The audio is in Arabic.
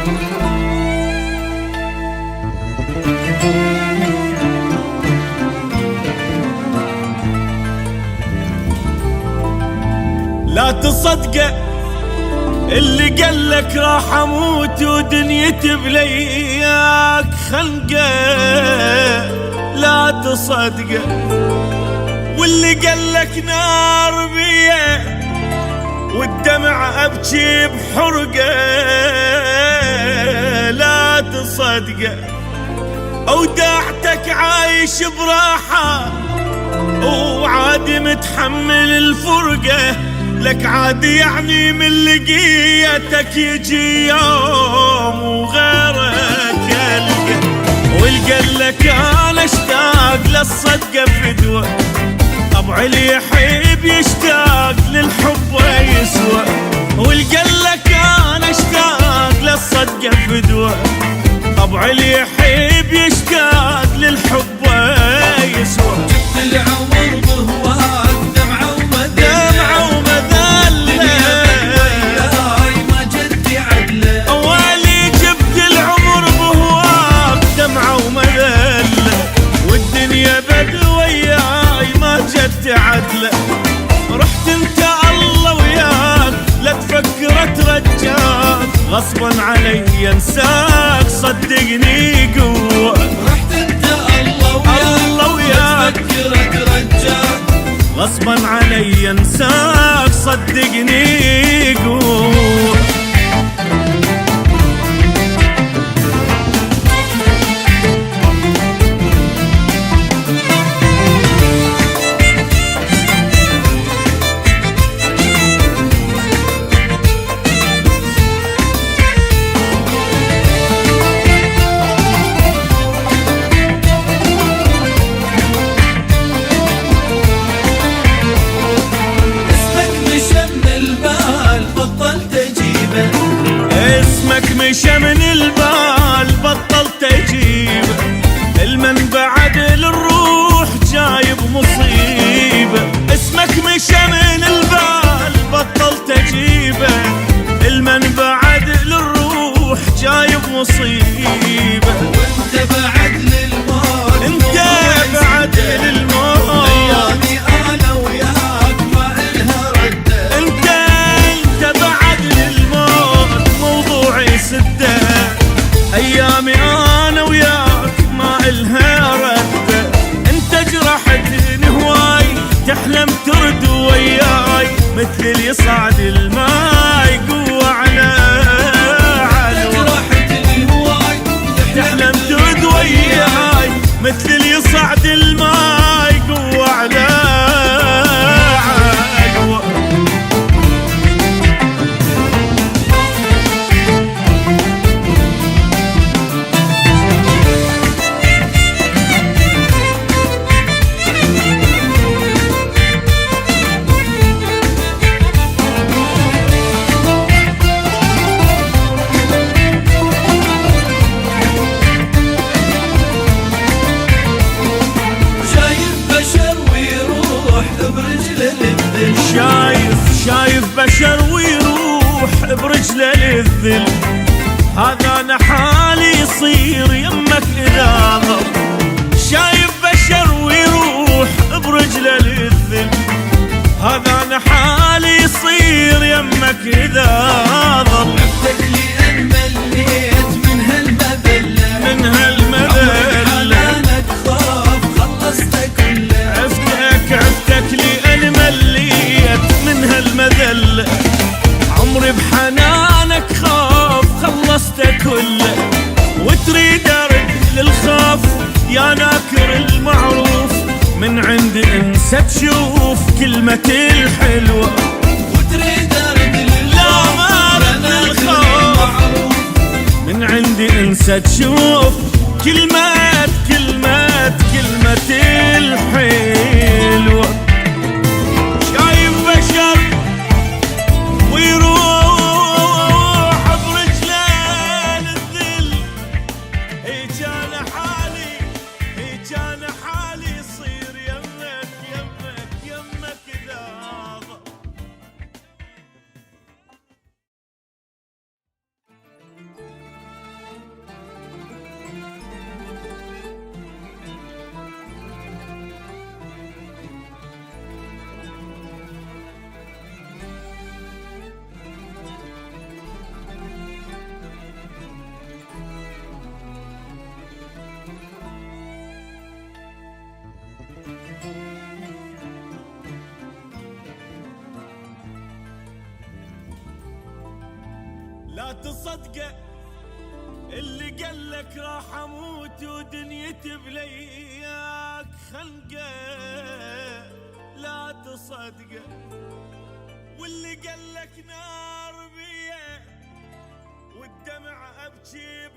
لا تصدقه اللي قالك راح اموت ودنيتي بلياك خنقه، لا تصدقه واللي قالك نار بيه والدمع ابكي بحرقه، لا تصدقه اودعتك عايش براحه وعادي متحمل الفرقه، لك عادي يعني من لقيتك يجي يوم وغيرك يلقى، والقلك انا اشتاق للصدقه فدوه، طبع اللي يحب يشتاق للحب ويسوى، والقلك انا اشتاق للصدقه فدوه، طبع اللي يحب يشتاق للحب ويسوى. جبت العمر بهواك دمعه ومذله وياي ما جدي عدله، اولي جبت العمر بهواك دمعه ومذله والدنيا بد وياي ما جدي عدله، رحت انت الله وياك لا تفكر ترجاك غصبا علي انساك صدقني قوه، رحت انت الله وياك تفكر ترجاك غصبا علي انساك صدقني قوه. مشى من البال بطلت اجيبه، المن بعد للروح جايب مصيبه، اسمك مشى من البال بطلت اجيبه، المن بعد للروح جايب مصيبه، وانت بعد للموت انت بعد للموت ايامي انا وياك ما الها رده، انت بعد للموت موضوعي سده، ايامي انا وياك ما الها رده، انت جرحتني هواي تحلم ترد وياي مثل اللي يصعد الماي قوه على علو، جرحتني هواي تحلم ترد وياي مثل اللي يصعد الماي قوه على علو. شايف بشر ويروح برجله للذل، هذا انا حالي يصير يمك اذا ضل، شايف بشر ويروح برجله للذل، هذا انا حالي يصير يمك اذا ضل، عفتك لي ان مليت من هالمذله من هالمذله حنانك خاف خلصت كله، عفتك لي ان مليت من هالمذله، عمري بحنانك خاف خلصت كله، وتريد ارد للخاف يا ناكر المعروف، من عند انسى تشوف كلمتي الحلوه، وتريد ارد للخاف من عندي انسى تشوف كلمتي الحلوه، شايف بشر ويروح برجله للذل، هيج انا حالي يصير يمك اذا ضل. تصدقه اللي قالك راح اموت ودنيتي بلياك خنقه، لا تصدقه. واللي قالك نار بيه والدمع ابكي